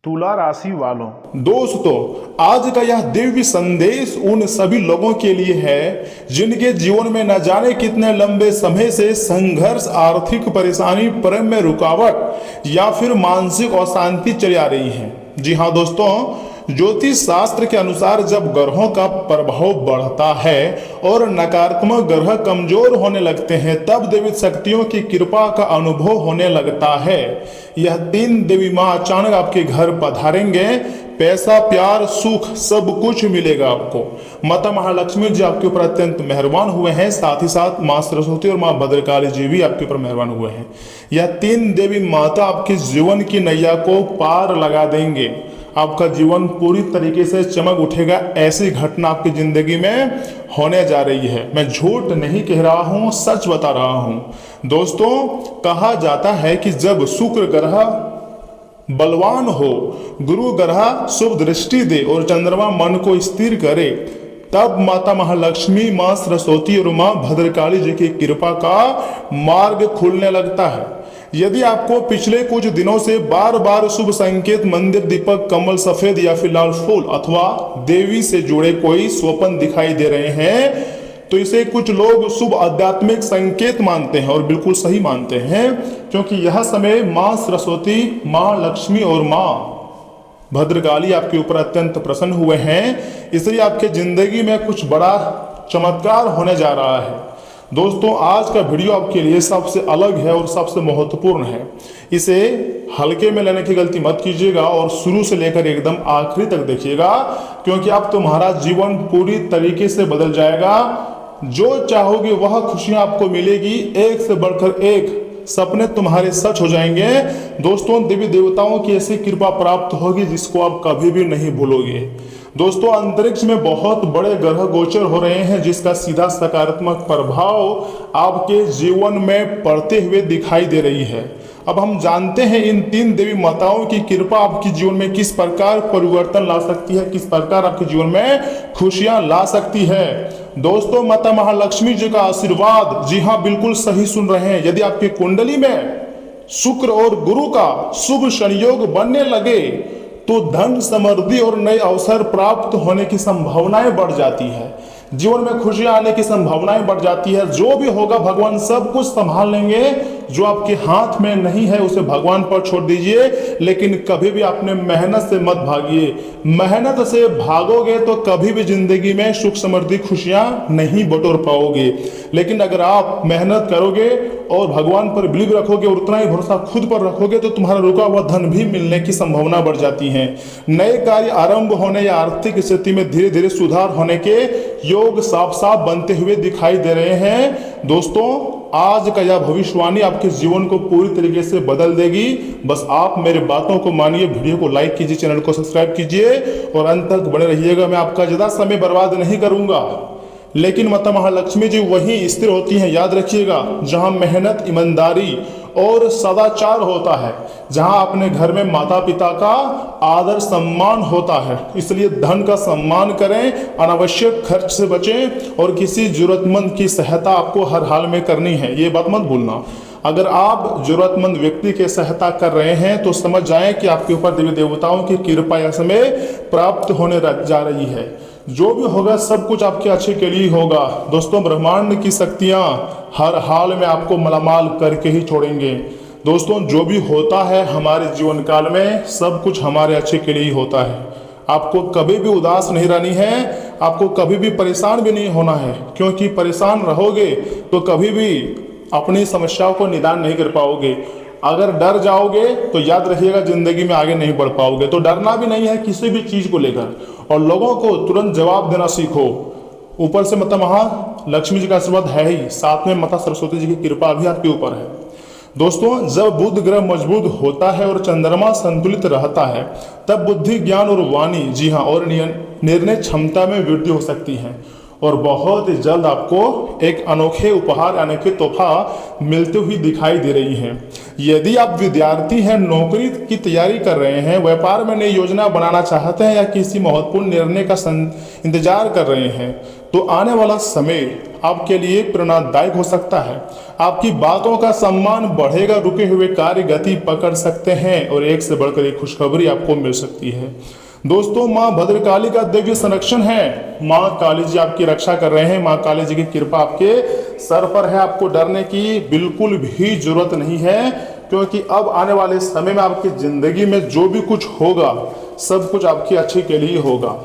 तुला राशि वालों, दोस्तों आज का यह दिव्य संदेश उन सभी लोगों के लिए है जिनके जीवन में न जाने कितने लंबे समय से संघर्ष, आर्थिक परेशानी, प्रेम में रुकावट या फिर मानसिक अशांति चली आ रही है। जी हाँ दोस्तों, ज्योतिष शास्त्र के अनुसार जब ग्रहों का प्रभाव बढ़ता है और नकारात्मक ग्रह कमजोर होने लगते हैं तब देवी शक्तियों की कृपा का अनुभव होने लगता है। यह 3 देवी माँ अचानक आपके घर पधारेंगे, पैसा, प्यार, सुख सब कुछ मिलेगा आपको। माता महालक्ष्मी जी आपके ऊपर अत्यंत मेहरबान हुए हैं, साथ ही साथ माँ सरस्वती और माँ भद्रकाली जी भी आपके ऊपर मेहरबान हुए हैं। यह 3 देवी माता आपके जीवन की नैया को पार लगा देंगे, आपका जीवन पूरी तरीके से चमक उठेगा। ऐसी घटना आपकी जिंदगी में होने जा रही है। मैं झूठ नहीं कह रहा हूं, सच बता रहा हूं। दोस्तों कहा जाता है कि जब शुक्र ग्रह बलवान हो, गुरु ग्रह शुभ दृष्टि दे और चंद्रमा मन को स्थिर करे, तब माता महालक्ष्मी, माँ सरस्वती और माँ भद्रकाली जी की कृपा का मार्ग खुलने लगता है। यदि आपको पिछले कुछ दिनों से बार बार शुभ संकेत, मंदिर, दीपक, कमल, सफेद या फिर लाल फूल अथवा देवी से जुड़े कोई स्वप्न दिखाई दे रहे हैं तो इसे कुछ लोग शुभ आध्यात्मिक संकेत मानते हैं और बिल्कुल सही मानते हैं, क्योंकि यह समय माँ सरस्वती, माँ लक्ष्मी और माँ भद्रकाली आपके ऊपर अत्यंत प्रसन्न हुए हैं। इसलिए आपके जिंदगी में कुछ बड़ा चमत्कार होने जा रहा है। दोस्तों आज का वीडियो आपके लिए सबसे अलग है और सबसे महत्वपूर्ण है। इसे हल्के में लेने की गलती मत कीजिएगा और शुरू से लेकर एकदम आखिरी तक देखिएगा, क्योंकि अब तुम्हारा जीवन पूरी तरीके से बदल जाएगा। जो चाहोगे वह खुशियां आपको मिलेगी, एक से बढ़कर एक सपने तुम्हारे सच हो जाएंगे। दोस्तों देवी देवताओं की ऐसी कृपा प्राप्त होगी जिसको आप कभी भी नहीं भूलोगे। दोस्तों अंतरिक्ष में बहुत बड़े ग्रह गोचर हो रहे हैं जिसका सीधा सकारात्मक प्रभाव आपके जीवन में पड़ते हुए दिखाई दे रही है। अब हम जानते हैं इन 3 देवी माताओं की कृपा आपके जीवन में किस प्रकार परिवर्तन ला सकती है, किस प्रकार आपके जीवन में खुशियां ला सकती है। दोस्तों माता महालक्ष्मी जी का आशीर्वाद, जी हाँ बिल्कुल सही सुन रहे हैं, यदि आपकी कुंडली में शुक्र और गुरु का शुभ संयोग बनने लगे तो धन, समृद्धि और नए अवसर प्राप्त होने की संभावनाएं बढ़ जाती है। जीवन में खुशियां आने की संभावनाएं बढ़ जाती है। जो भी होगा भगवान सब कुछ संभाल लेंगे। जो आपके हाथ में नहीं है उसे भगवान पर छोड़ दीजिए, लेकिन कभी भी अपने मेहनत से मत भागिए। मेहनत से भागोगे तो कभी भी जिंदगी में सुख, समृद्धि, खुशियां नहीं बटोर पाओगे। लेकिन अगर आप मेहनत करोगे और भगवान पर बिलीव रखोगे और उतना ही भरोसा खुद पर रखोगे तो तुम्हारा रुका हुआ धन भी मिलने की संभावना बढ़ जाती है। नए कार्य आरंभ होने या आर्थिक स्थिति में धीरे धीरे सुधार होने के योग साफ साफ बनते हुए दिखाई दे रहे हैं। दोस्तों आज का यह भविष्यवाणी आपके जीवन को पूरी तरीके से बदल देगी। बस आप मेरे बातों को मानिए, वीडियो को लाइक कीजिए, चैनल को सब्सक्राइब कीजिए और अंत तक बने रहिएगा। मैं आपका ज्यादा समय बर्बाद नहीं करूंगा, लेकिन माता महालक्ष्मी जी वहीं स्थिर होती हैं, याद रखिएगा, जहां मेहनत, ईमानदारी और सदाचार होता है, जहां अपने घर में माता पिता का आदर सम्मान होता है। इसलिए धन का सम्मान करें, अनावश्यक खर्च से बचें और किसी जरूरतमंद की सहायता आपको हर हाल में करनी है, ये बात मत भूलना। अगर आप जरूरतमंद व्यक्ति की सहायता कर रहे हैं तो समझ जाएं कि आपके ऊपर देवी देवताओं की कृपा यह समय प्राप्त होने जा रही है। जो भी होगा सब कुछ आपके अच्छे के लिए होगा। दोस्तों ब्रह्मांड की शक्तियां हर हाल में आपको मालामाल करके ही छोड़ेंगे। दोस्तों जो भी होता है हमारे जीवन काल में सब कुछ हमारे अच्छे के लिए ही होता है। आपको कभी भी उदास नहीं रहनी है, आपको कभी भी परेशान भी नहीं होना है, क्योंकि परेशान रहोगे तो कभी भी अपनी समस्याओं को निदान नहीं कर पाओगे। अगर डर जाओगे तो याद रखिएगा जिंदगी में आगे नहीं बढ़ पाओगे। तो डरना भी नहीं है किसी भी चीज को लेकर, और लोगों को तुरंत जवाब देना सीखो। ऊपर से माता महालक्ष्मी जी का आशीर्वाद है ही, साथ में माता सरस्वती जी की कृपा भी आपके ऊपर है। दोस्तों जब बुध ग्रह मजबूत होता है और चंद्रमा संतुलित रहता है तब बुद्धि, ज्ञान और वाणी, जी हाँ, और निर्णय क्षमता में वृद्धि हो सकती है। और बहुत ही जल्द आपको एक अनोखे उपहार, अनोखे तोहफा मिलते हुए दिखाई दे रही हैं। यदि आप विद्यार्थी हैं, नौकरी की तैयारी कर रहे हैं, व्यापार में नई योजना बनाना चाहते हैं या किसी महत्वपूर्ण निर्णय का इंतजार कर रहे हैं, तो आने वाला समय आपके लिए प्रेरणादायक हो सकता है। आपकी बातों का सम्मान बढ़ेगा, रुके हुए कार्य गति पकड़ सकते हैं और एक से बढ़कर एक खुशखबरी आपको मिल सकती है। दोस्तों, माँ भद्रकाली का दिव्य संरक्षण है। माँ काली जी आपकी रक्षा कर रहे हैं। माँ काली जी की कृपा आपके सर पर है। आपको डरने की बिल्कुल भी जरूरत नहीं है, क्योंकि अब आने वाले समय में आपकी जिंदगी में जो भी कुछ होगा सब कुछ आपकी अच्छे के लिए होगा।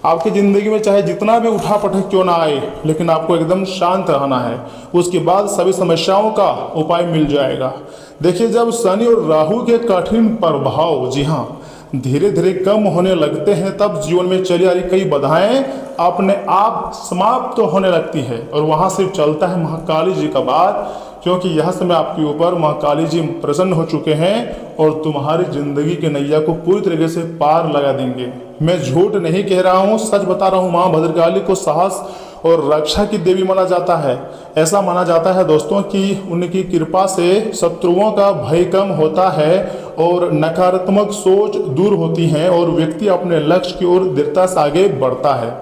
आपकी ज़िंदगी में चाहे जितना भी उठा पटक क्यों ना आए, लेकिन आपको एकदम शांत रहना है। उसके बाद सभी समस्याओं का उपाय मिल जाएगा। देखिए, जब शनि और राहु के कठिन प्रभाव, जी हाँ, धीरे धीरे कम होने लगते हैं, तब जीवन में चली आ रही कई बाधाएं अपने आप समाप्त तो होने लगती है और वहाँ सिर्फ चलता है महाकाली जी का बात, क्योंकि यह समय आपके ऊपर माँ काली जी प्रसन्न हो चुके हैं और तुम्हारी जिंदगी के नैया को पूरी तरीके से पार लगा देंगे। मैं झूठ नहीं कह रहा हूँ, सच बता रहा हूँ। माँ भद्रकाली को साहस और रक्षा की देवी माना जाता है। ऐसा माना जाता है दोस्तों कि उनकी कृपा से शत्रुओं का भय कम होता है और नकारात्मक सोच दूर होती है और व्यक्ति अपने लक्ष्य की ओर दृढ़ता से आगे बढ़ता है।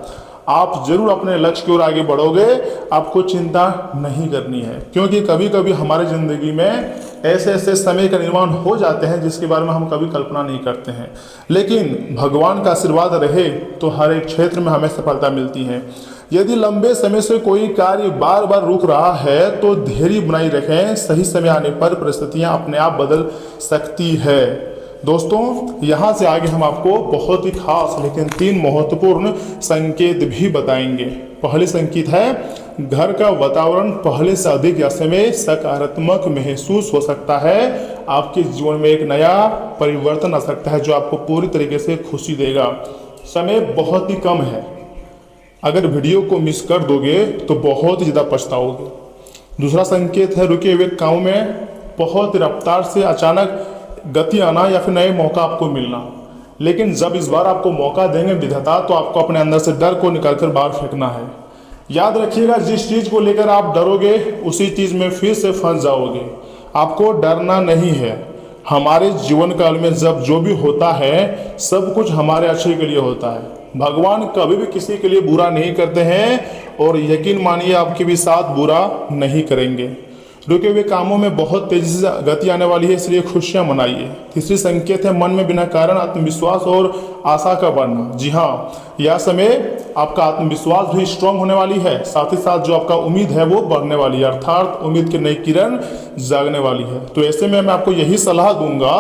आप जरूर अपने लक्ष्य की ओर आगे बढ़ोगे, आपको चिंता नहीं करनी है, क्योंकि कभी कभी हमारी ज़िंदगी में ऐसे ऐसे समय का निर्माण हो जाते हैं जिसके बारे में हम कभी कल्पना नहीं करते हैं, लेकिन भगवान का आशीर्वाद रहे तो हर एक क्षेत्र में हमें सफलता मिलती है। यदि लंबे समय से कोई कार्य बार बार रुक रहा है तो धैर्य बनाए रखें, सही समय आने पर परिस्थितियां अपने आप बदल सकती है। दोस्तों, यहाँ से आगे हम आपको बहुत ही खास लेकिन 3 महत्वपूर्ण संकेत भी बताएंगे। पहले संकेत है, घर का वातावरण पहले से अधिक या समय सकारात्मक महसूस हो सकता है। आपके जीवन में एक नया परिवर्तन आ सकता है जो आपको पूरी तरीके से खुशी देगा। समय बहुत ही कम है, अगर वीडियो को मिस कर दोगे तो बहुत ही ज़्यादा पछताओगे। दूसरा संकेत है, रुके हुए काम में बहुत रफ्तार से अचानक गति आना या फिर नए मौका आपको मिलना। लेकिन जब इस बार आपको मौका देंगे विधाता, तो आपको अपने अंदर से डर को निकालकर बाहर फेंकना है। याद रखिएगा, जिस चीज़ को लेकर आप डरोगे उसी चीज़ में फिर से फंस जाओगे। आपको डरना नहीं है। हमारे जीवन काल में जब जो भी होता है सब कुछ हमारे अच्छे के लिए होता है। भगवान कभी भी किसी के लिए बुरा नहीं करते हैं और यकीन मानिए आपके भी साथ बुरा नहीं करेंगे। रुके हुए कामों में बहुत तेजी से गति आने वाली है, इसलिए खुशियां मनाइए। तीसरी संकेत है, मन में बिना कारण आत्मविश्वास और आशा का बढ़ना। जी हाँ, यह समय आपका आत्मविश्वास भी स्ट्रांग होने वाली है, साथ ही साथ जो आपका उम्मीद है वो बढ़ने वाली है, अर्थात उम्मीद की नई किरण जागने वाली है। तो ऐसे में मैं आपको यही सलाह दूंगा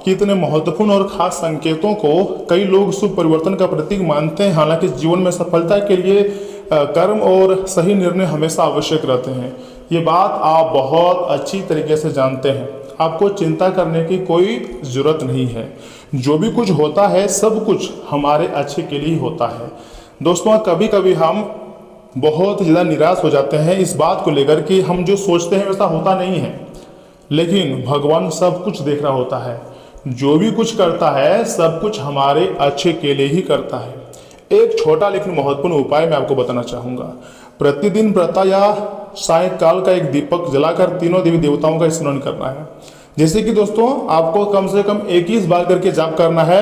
कि इतने महत्वपूर्ण और खास संकेतों को कई लोग शुभ परिवर्तन का प्रतीक मानते हैं। हालांकि जीवन में सफलता के लिए कर्म और सही निर्णय हमेशा आवश्यक रहते हैं। ये बात आप बहुत अच्छी तरीके से जानते हैं। आपको चिंता करने की कोई ज़रूरत नहीं है। जो भी कुछ होता है सब कुछ हमारे अच्छे के लिए होता है। दोस्तों, कभी कभी हम बहुत ज़्यादा निराश हो जाते हैं इस बात को लेकर कि हम जो सोचते हैं वैसा होता नहीं है, लेकिन भगवान सब कुछ देख रहा होता है। जो भी कुछ करता है सब कुछ हमारे अच्छे के लिए ही करता है। एक छोटा लेकिन महत्वपूर्ण उपाय मैं आपको बताना चाहूँगा। प्रतिदिन प्रातः या सायंकाल का एक दीपक जलाकर तीनों देवी देवताओं का स्मरण करना है। जैसे कि दोस्तों, आपको कम से कम 21 बार करके जाप करना है,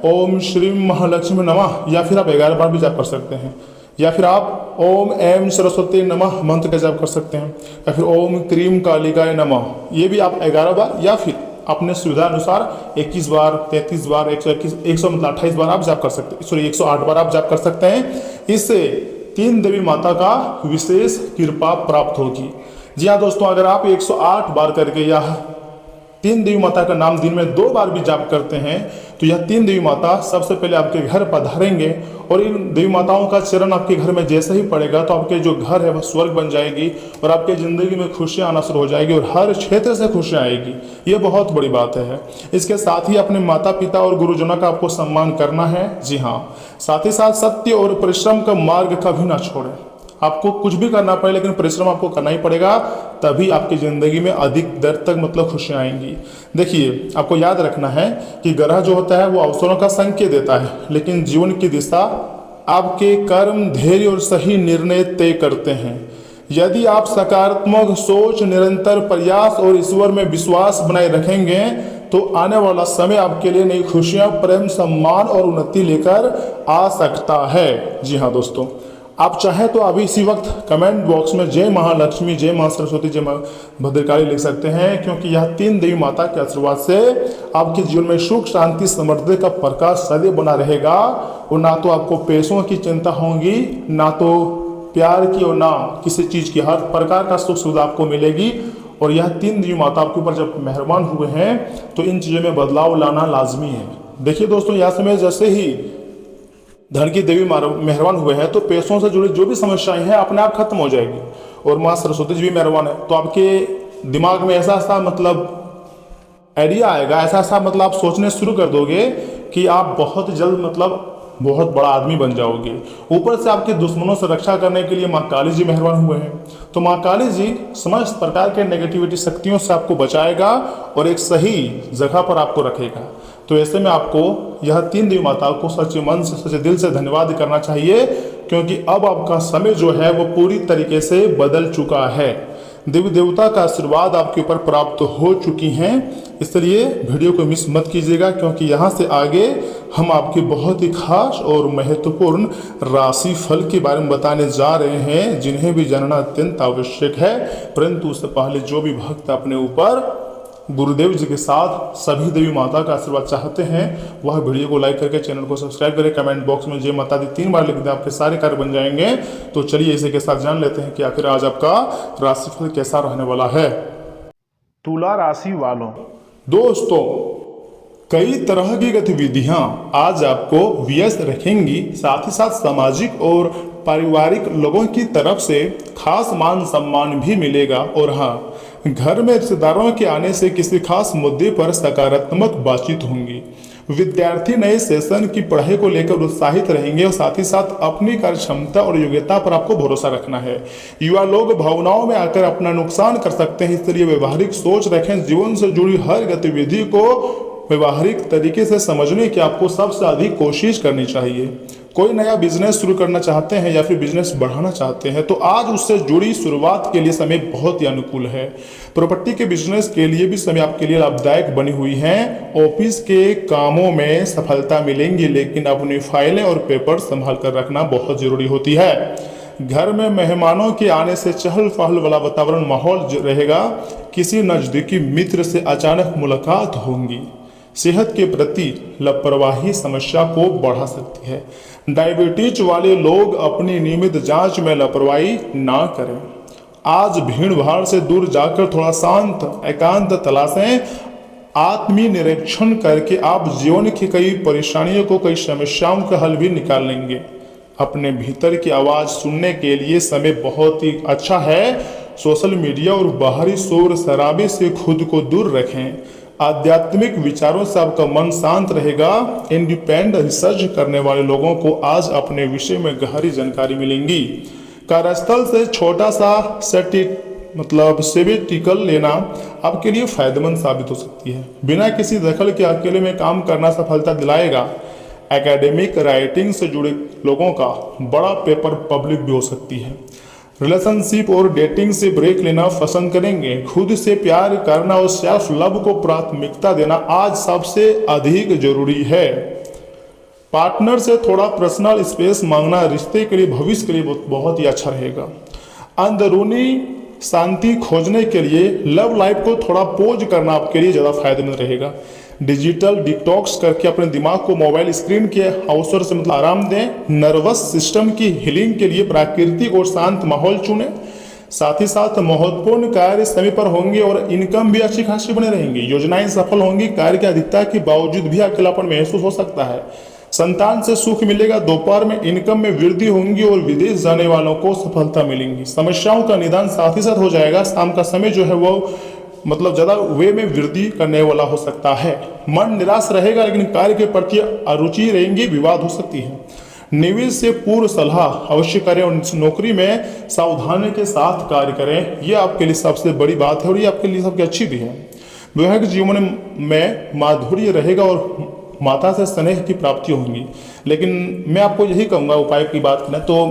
ओम श्री महालक्ष्मी नमः, या फिर आप 11 बार भी जाप कर सकते हैं, या फिर आप ओम ऐं सरस्वती नमः मंत्र का जाप कर सकते हैं, या फिर ओम क्रीम कालिकाय नमः, ये भी आप 11 बार या फिर अपने सुविधा अनुसार 21 बार, 33 बार, 128 बार आप जाप कर सकते हैं, सॉरी 108 बार आप जाप कर सकते हैं। इससे 3 देवी माता का विशेष कृपा प्राप्त होगी। जी हाँ दोस्तों, अगर आप 108 बार करके या 3 देवी माता का नाम दिन में 2 बार भी जाप करते हैं तो यह 3 देवी माता सबसे पहले आपके घर पधारेंगे और इन देवी माताओं का चरण आपके घर में जैसे ही पड़ेगा तो आपके जो घर है वह स्वर्ग बन जाएगी और आपके ज़िंदगी में खुशियाँ आना शुरू हो जाएगी और हर क्षेत्र से खुशियाँ आएगी। ये बहुत बड़ी बात है। इसके साथ ही अपने माता पिता और गुरुजनों का आपको सम्मान करना है। जी हाँ, साथ ही साथ सत्य और परिश्रम का मार्ग कभी ना छोड़ें। आपको कुछ भी करना पड़े लेकिन परिश्रम आपको करना ही पड़ेगा, तभी आपकी ज़िंदगी में अधिक देर तक मतलब खुशियाँ आएंगी। देखिए, आपको याद रखना है कि ग्रह जो होता है वो अवसरों का संकेत देता है, लेकिन जीवन की दिशा आपके कर्म, धैर्य और सही निर्णय तय करते हैं। यदि आप सकारात्मक सोच, निरंतर प्रयास और ईश्वर में विश्वास बनाए रखेंगे तो आने वाला समय आपके लिए नई खुशियां, प्रेम, सम्मान और उन्नति लेकर आ सकता है। जी हाँ दोस्तों, आप चाहे तो अभी इसी वक्त कमेंट बॉक्स में जय महालक्ष्मी, जय मां सरस्वती, जय मां भद्रकाली लिख सकते हैं, क्योंकि यह 3 देवी माता के आशीर्वाद से आपके जीवन में सुख, शांति, समृद्धि का प्रकाश सदैव बना रहेगा। और ना तो आपको पैसों की चिंता होगी, ना तो प्यार की और ना किसी चीज की, हर प्रकार का सुख सुविधा आपको मिलेगी। और यह 3 देवी माता आपके ऊपर जब मेहरबान हुए हैं तो इन चीजों में बदलाव लाना लाजमी है। देखिए दोस्तों, यह समय जैसे ही धन की देवी मेहरबान हुए हैं तो पैसों से जुड़ी जो भी समस्याएं हैं अपने आप खत्म हो जाएगी। और माँ सरस्वती जी भी मेहरबान है तो आपके दिमाग में ऐसा मतलब आइडिया आएगा, ऐसा मतलब आप सोचने शुरू कर दोगे कि आप बहुत जल्द मतलब बहुत बड़ा आदमी बन जाओगे। ऊपर से आपके दुश्मनों से रक्षा करने के लिए माँ काली जी मेहरबान हुए हैं। तो माँ काली जी समस्त प्रकार के नेगेटिविटी शक्तियों से आपको बचाएगा और एक सही जगह पर आपको रखेगा। तो ऐसे में आपको यह 3 देवी माताओं को सच्चे मन से, सच्चे दिल से धन्यवाद करना चाहिए, क्योंकि अब आपका समय जो है वो पूरी तरीके से बदल चुका है। देवी देवता का आशीर्वाद आपके ऊपर प्राप्त हो चुकी हैं। इसलिए वीडियो को मिस मत कीजिएगा, क्योंकि यहाँ से आगे हम आपके बहुत ही खास और महत्वपूर्ण राशि फल के बारे में बताने जा रहे हैं, जिन्हें भी जानना अत्यंत आवश्यक है। परंतु उससे पहले जो भी भक्त अपने ऊपर गुरुदेव जी के साथ सभी देवी माता का आशीर्वाद चाहते हैं, वह वीडियो को लाइक करके चैनल को सब्सक्राइब करें। कमेंट बॉक्स में जय माता दी 3 बार लिख दें, आपके सारे कार्य बन जाएंगे। तो चलिए इसी के साथ जान लेते हैं कि आखिर आज आपका राशिफल कैसा रहने वाला है। तुला राशि वालों, दोस्तों कई तरह की गतिविधियां आज आपको व्यस्त रखेंगी। साथ ही साथ सामाजिक और पारिवारिक लोगों की तरफ से खास मान सम्मान भी मिलेगा। और हाँ, घर में रिश्तेदारों के आने से किसी खास मुद्दे पर सकारात्मक बातचीत होंगी। विद्यार्थी नए सेशन की पढ़ाई को लेकर उत्साहित रहेंगे और साथ ही साथ अपनी कार्य क्षमता और योग्यता पर आपको भरोसा रखना है। युवा लोग भावनाओं में आकर अपना नुकसान कर सकते हैं, इसलिए व्यवहारिक सोच रखें। जीवन से जुड़ी हर गतिविधि को व्यवहारिक तरीके से समझने की आपको सबसे अधिक कोशिश करनी चाहिए। कोई नया बिजनेस शुरू करना चाहते हैं या फिर बिजनेस बढ़ाना चाहते हैं तो आज उससे जुड़ी शुरुआत के लिए समय बहुत ही अनुकूल है। प्रॉपर्टी के बिजनेस के लिए भी समय आपके लिए लाभदायक बनी हुई है। ऑफिस के कामों में सफलता मिलेंगी, लेकिन अपनी फाइलें और पेपर संभाल कर रखना बहुत जरूरी होती है। घर में मेहमानों के आने से चहल पहल वाला वातावरण माहौल रहेगा। किसी नजदीकी मित्र से अचानक मुलाकात होंगी। सेहत के प्रति लापरवाही समस्या को बढ़ा सकती है। डायबिटीज वाले लोग अपनी नियमित जांच में लापरवाही ना करें। आज भीड़ भाड़ से दूर जाकर थोड़ा शांत एकांत तलाशें। आत्मीय निरीक्षण करके आप जीवन की कई परेशानियों को, कई समस्याओं का हल भी निकाल लेंगे। अपने भीतर की आवाज सुनने के लिए समय बहुत ही अच्छा है। सोशल मीडिया और बाहरी शोर शराबे से खुद को दूर रखें। आध्यात्मिक विचारों से आपका मन शांत रहेगा। इंडिपेंडेंट रिसर्च करने वाले लोगों को आज अपने विषय में गहरी जानकारी मिलेंगी। कार्यस्थल से छोटा सा सेबेटिकल लेना आपके लिए फायदेमंद साबित हो सकती है। बिना किसी दखल के अकेले में काम करना सफलता दिलाएगा। एकेडमिक राइटिंग से जुड़े लोगों का बड़ा पेपर पब्लिक भी हो सकती है। रिलेशनशिप और डेटिंग से ब्रेक लेना पसंद करेंगे। खुद से प्यार करना और सेल्फ लव को प्राथमिकता देना आज सबसे अधिक जरूरी है। पार्टनर से थोड़ा पर्सनल स्पेस मांगना रिश्ते के लिए, भविष्य के लिए बहुत ही अच्छा रहेगा। अंदरूनी शांति खोजने के लिए लव लाइफ को थोड़ा पोज करना आपके लिए ज़्यादा फायदेमंद रहेगा। डिजिटल डिटॉक्स करके अपने दिमाग को मोबाइल स्क्रीन के अवसर से आराम दें। नर्वस सिस्टम की हीलिंग के लिए प्राकृतिक और शांत माहौल चुनें। साथ ही साथ महत्वपूर्ण कार्य समय पर होंगे और इनकम भी अच्छी खासी बने रहेंगी। योजनाएं सफल होंगी। कार्य की अधिकता के बावजूद भी अकेलापन महसूस हो सकता है। संतान से सुख मिलेगा। दोपहर में इनकम में वृद्धि होंगी और विदेश जाने वालों को सफलता मिलेंगी। समस्याओं का निदान साथ ही साथ हो जाएगा। शाम का समय जो है वो ज़्यादा वे में वृद्धि करने वाला हो सकता है। मन निराश रहेगा, लेकिन कार्य के प्रति अरुचि रहेंगी। विवाद हो सकती है। निवेश से पूर्व सलाह अवश्य करें और नौकरी में सावधानी के साथ कार्य करें। यह आपके लिए सबसे बड़ी बात है और ये आपके लिए सबसे अच्छी भी है। वैवाहिक जीवन में माधुर्य रहेगा और माता से स्नेह की प्राप्ति होंगी। लेकिन मैं आपको यही कहूँगा, उपाय की बात करें तो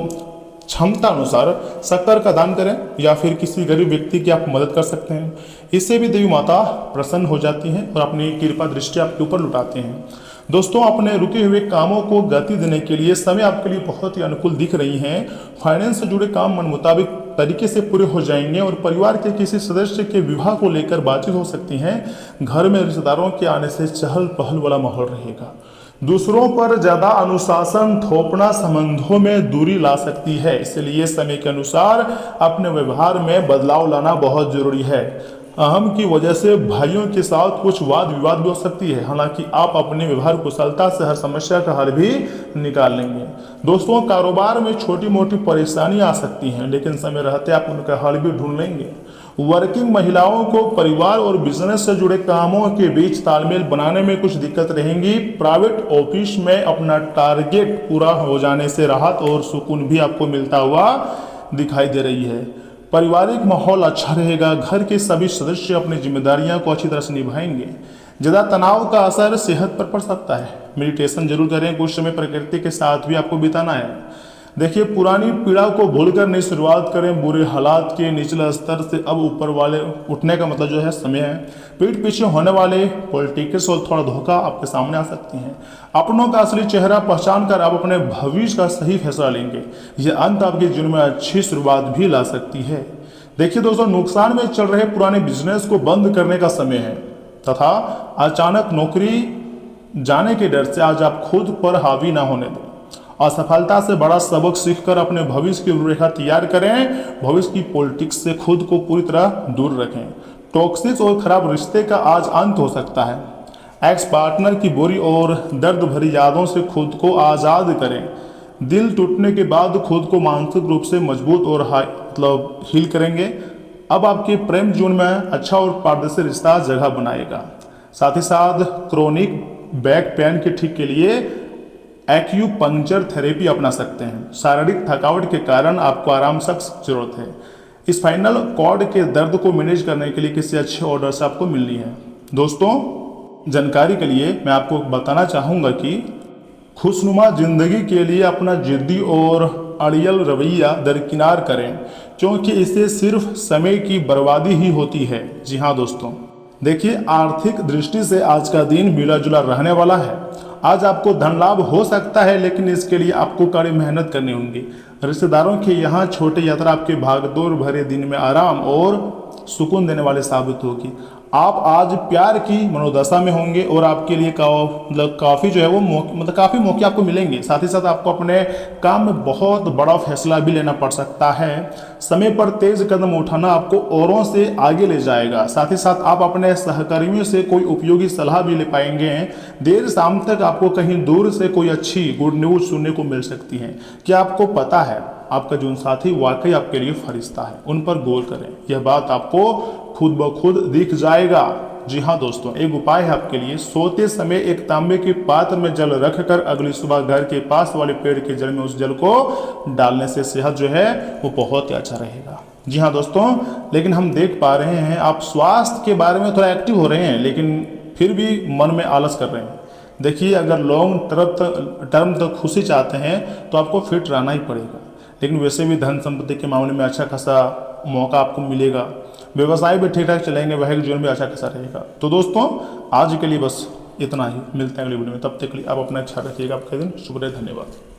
क्षमता अनुसार शक्कर का दान करें या फिर किसी गरीब व्यक्ति की आप मदद कर सकते हैं। इससे भी देवी माता प्रसन्न हो जाती हैं और अपनी कृपा दृष्टि आपके ऊपर लुटाते हैं। दोस्तों, अपने रुके हुए कामों को गति देने के लिए समय आपके लिए बहुत ही अनुकूल दिख रही हैं। फाइनेंस से जुड़े काम मन मुताबिक तरीके से पूरे हो जाएंगे और परिवार के किसी सदस्य के विवाह को लेकर बातचीत हो सकती है। घर में रिश्तेदारों के आने से चहल पहल वाला माहौल रहेगा। दूसरों पर ज्यादा अनुशासन थोपना संबंधों में दूरी ला सकती है, इसलिए समय के अनुसार अपने व्यवहार में बदलाव लाना बहुत जरूरी है। अहम की वजह से भाइयों के साथ कुछ वाद विवाद भी हो सकती है, हालांकि आप अपने व्यवहार कुशलता से हर समस्या का हल भी निकाल लेंगे। दोस्तों, कारोबार में छोटी मोटी परेशानी आ सकती हैं, लेकिन समय रहते आप उनका हल भी ढूंढ लेंगे। वर्किंग महिलाओं को परिवार और बिजनेस से जुड़े कामों के बीच तालमेल बनाने में कुछ दिक्कत रहेंगी। प्राइवेट ऑफिस में अपना टारगेट पूरा हो जाने से राहत और सुकून भी आपको मिलता हुआ दिखाई दे रही है। पारिवारिक माहौल अच्छा रहेगा। घर के सभी सदस्य अपनी जिम्मेदारियां को अच्छी तरह से निभाएंगे। ज़्यादा तनाव का असर सेहत पर पड़ सकता है। मेडिटेशन जरूर करें। कुछ समय प्रकृति के साथ भी आपको बिताना है। देखिए, पुरानी पीड़ा को भूलकर नई शुरुआत करें। बुरे हालात के निचले स्तर से अब ऊपर वाले उठने का मतलब जो है समय है। पीठ पीछे होने वाले पॉलिटिक्स और थोड़ा धोखा आपके सामने आ सकती हैं। अपनों का असली चेहरा पहचान कर आप अपने भविष्य का सही फैसला लेंगे। यह अंत आपके जीवन में अच्छी शुरुआत भी ला सकती है। देखिए दोस्तों, नुकसान में चल रहे पुराने बिजनेस को बंद करने का समय है तथा अचानक नौकरी जाने के डर से आज आप खुद पर हावी ना होने दें। असफलता से बड़ा सबक सीखकर अपने भविष्य की रूपरेखा तैयार करें। भविष्य की पॉलिटिक्स से खुद को पूरी तरह दूर रखें। टॉक्सिक और खराब रिश्ते का आज अंत हो सकता है। एक्स पार्टनर की बुरी और दर्द भरी यादों से खुद को आज़ाद करें। दिल टूटने के बाद खुद को मानसिक रूप से मजबूत और हील करेंगे। अब आपके प्रेम जीवन में अच्छा और पारदर्शी रिश्ता जगह बनाएगा। साथ ही साथ क्रोनिक बैक पेन के ठीक के लिए एक्यूपंक्चर थेरेपी अपना सकते हैं। शारीरिक थकावट के कारण आपको आराम सख्त जरूरत है। स्पाइनल कॉर्ड के दर्द को मैनेज करने के लिए किसी अच्छे ऑर्डर से आपको मिलनी है। दोस्तों, जानकारी के लिए मैं आपको बताना चाहूँगा कि खुशनुमा जिंदगी के लिए अपना जिद्दी और अड़ियल रवैया दरकिनार करें, क्योंकि इससे सिर्फ समय की बर्बादी ही होती है। जी हाँ दोस्तों, देखिए, आर्थिक दृष्टि से आज का दिन मिला जुला रहने वाला है। आज आपको धन लाभ हो सकता है, लेकिन इसके लिए आपको कड़ी मेहनत करनी होगी। रिश्तेदारों के यहाँ छोटी यात्रा आपके भागदौड़ भरे दिन में आराम और सुकून देने वाले साबित होगी। आप आज प्यार की मनोदशा में होंगे और आपके लिए काफ़ी जो है वो काफ़ी मौके आपको मिलेंगे। साथ ही साथ आपको अपने काम में बहुत बड़ा फैसला भी लेना पड़ सकता है। समय पर तेज कदम उठाना आपको औरों से आगे ले जाएगा। साथ ही साथ आप अपने सहकर्मियों से कोई उपयोगी सलाह भी ले पाएंगे। देर शाम तक आपको कहीं दूर से कोई अच्छी गुड न्यूज़ सुनने को मिल सकती है। क्या आपको पता है आपका जीवन साथी वाकई आपके लिए फरिश्ता है? उन पर गौर करें, यह बात आपको खुद ब खुद दिख जाएगा। जी हाँ दोस्तों, एक उपाय है आपके लिए। सोते समय एक तांबे के पात्र में जल रखकर अगली सुबह घर के पास वाले पेड़ के जड़ में उस जल को डालने से सेहत जो है वो बहुत ही अच्छा रहेगा। जी हाँ दोस्तों, लेकिन हम देख पा रहे हैं आप स्वास्थ्य के बारे में थोड़ा एक्टिव हो रहे हैं, लेकिन फिर भी मन में आलस कर रहे हैं। देखिए, अगर लॉन्ग टर्म तक खुशी चाहते हैं तो आपको फिट रहना ही पड़ेगा, लेकिन वैसे भी धन संपत्ति के मामले में अच्छा खासा मौका आपको मिलेगा। व्यवसाय भी ठीक ठाक चलेंगे, वैवाहिक जीवन भी अच्छा खासा रहेगा। तो दोस्तों, आज के लिए बस इतना ही। मिलते हैं अगली वीडियो में, तब तक के लिए आप अपना ख्याल रखिएगा। आपका दिन शुभ रहे। धन्यवाद।